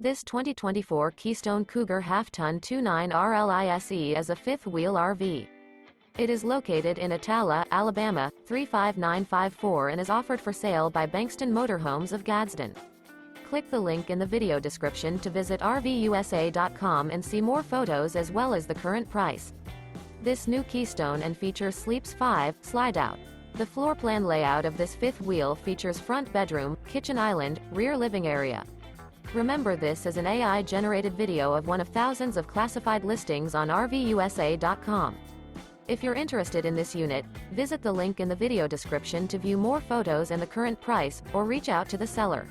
This 2024 Keystone Cougar Half-Ton 29 RLISE is a fifth-wheel RV. It is located in Attalla, Alabama, 35954 and is offered for sale by Bankston Motorhomes of Gadsden. Click the link in the video description to visit RVUSA.com and see more photos as well as the current price. This new Keystone and features Sleeps 5, Slideout. The floor plan layout of this fifth wheel features front bedroom, kitchen island, rear living area. Remember, this is an AI-generated video of one of thousands of classified listings on RVUSA.com. If you're interested in this unit, visit the link in the video description to view more photos and the current price, or reach out to the seller.